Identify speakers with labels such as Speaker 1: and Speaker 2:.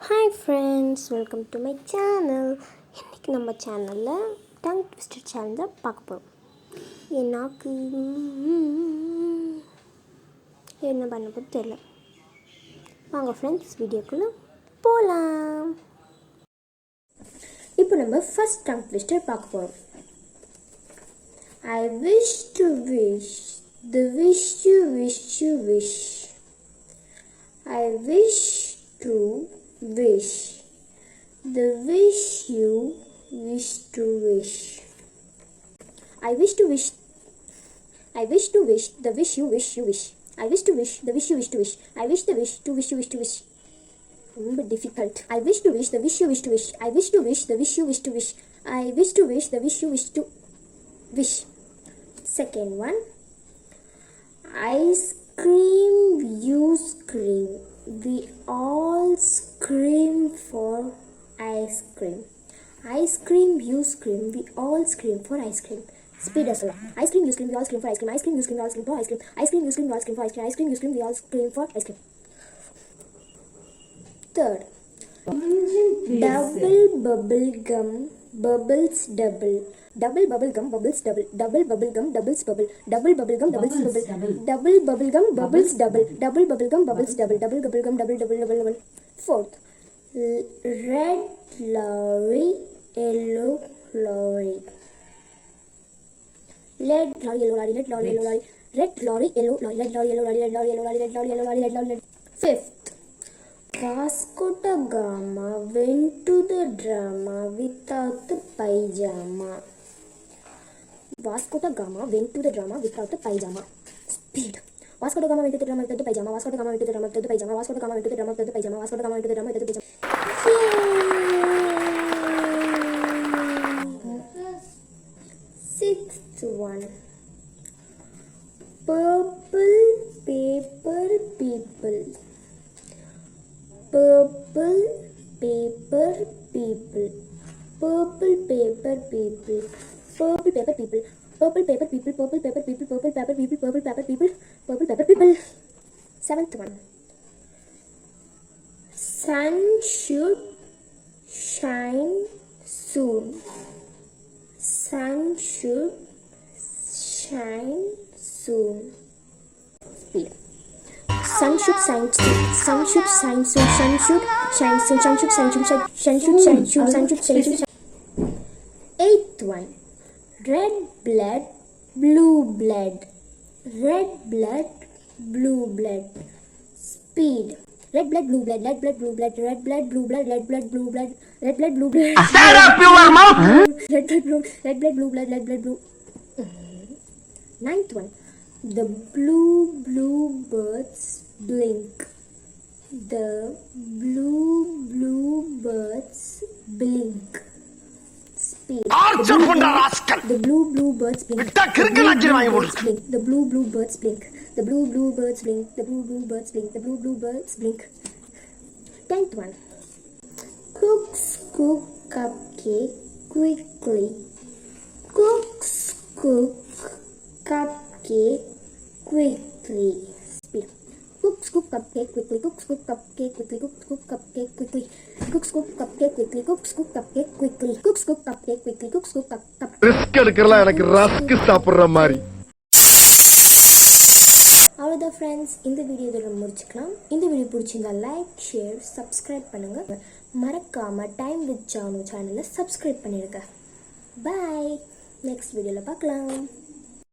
Speaker 1: Hi friends, welcome to my channel. இன்றைக்கி நம்ம சேனலில் டங் ட்விஸ்டர் சேனல் பார்க்க போகிறோம். எனக்கு என்ன பண்ண போது தெரியல. வாங்க ஃப்ரெண்ட்ஸ், வீடியோக்குள்ளே போகலாம். இப்போ நம்ம ஃபர்ஸ்ட் டங் ட்விஸ்டர் பார்க்க போகிறோம். I wish to wish the wish you wish you wish. I wish to wish the wish you wish to wish. I wish to wish. I wish to wish the wish you wish you wish. I wish to wish the wish you wish to wish. I wish the wish to wish you wish to wish. ரொம்ப difficult. I wish to wish the wish you wish to wish. I wish to wish the wish you wish to wish. I wish to wish the wish you wish to wish. Second one. Ice cream, you scream. We all scream for ice cream. Ice cream, you scream. We all scream for ice cream. Speed as well. Ice cream, you scream. We all scream for ice cream. Ice cream, you scream. We all scream for ice cream. Ice cream, you scream. We all scream for ice cream. Ice cream, you scream. We all scream for ice cream. Third. Double bubble gum, bubbles double. Double bubble gum, bubbles double. Double bubble gum, doubles bubble. Double bubble gum, doubles bubble. Double bubble gum, bubbles double. Double bubble gum, bubbles double. Double bubble gum, double double double double. Fourth. Red lorry, yellow lorry. Red lorry, yellow lorry. Red lorry, yellow lorry. Red lorry, yellow lorry. Red lorry, yellow lorry. Red lorry, yellow lorry. Red lorry, yellow lorry. Red lorry. Fifth. Vasco da Gama went to the drama without the pajama. Vasco da Gama went to the drama without the pajama. Speed. Vasco da Gama went to the drama without the pajama. Vasco da Gama went to the drama without the pajama. Vasco da Gama went to the drama without the pajama. Vasco da Gama went to the drama without the pajama. Yay! Sixth one. Purple paper people. Purple paper people. Purple paper people. Purple paper people. Purple paper people. Purple paper people. Purple paper people. Purple paper people. Purple paper people. Seventh one. Sun should shine soon. Sun should shine soon. Speed. Sun should shine soon. Sun should shine soon. Sun should shine soon. Sun should shine soon. Sun should shine soon. Sun should shine soon. Eighth one. Red blood, blue blood. Red blood, blue blood. Speed. Red blood, blue blood. Red blood, blue blood. Red blood, blue blood. Red blood, blue blood. Red blood, blue blood. Stand up, you are mouth. Red blood, blue. Red blood, blue blood. Red blood, blue. Ninth one. The blue birds blink. The blue birds blink. Speed. The blue birds blink. The blue birds blink. The blue birds blink. The blue birds blink. The blue birds blink. 10th one. Cooks cook cupcake quickly. Cooks cook cupcake quickly. Speed. Cooks cook cupcake quickly. Cooks cook cupcake quickly. Cooks cook cupcake quickly. Cooks cook cupcake quickly. Cooks cook cupcake quickly. Cooks cook cupcake quickly. Cooks cook cupcake.
Speaker 2: Risk எடுக்கறலாம் எனக்கு rusk சாப்பிடுற மாதிரி.
Speaker 1: அவ்வளோதான் friends, இந்த video இதோட முடிச்சுக்கலாம். இந்த video பிடிச்சிருந்தா லைக், ஷேர், சப்ஸ்கிரைப் பண்ணுங்கள். மறக்காமல் டைம் வித் ஜானு சேனலை சப்ஸ்கிரைப் பண்ணிடுங்க. பாய். நெக்ஸ்ட் வீடியோவில் பார்க்கலாம்.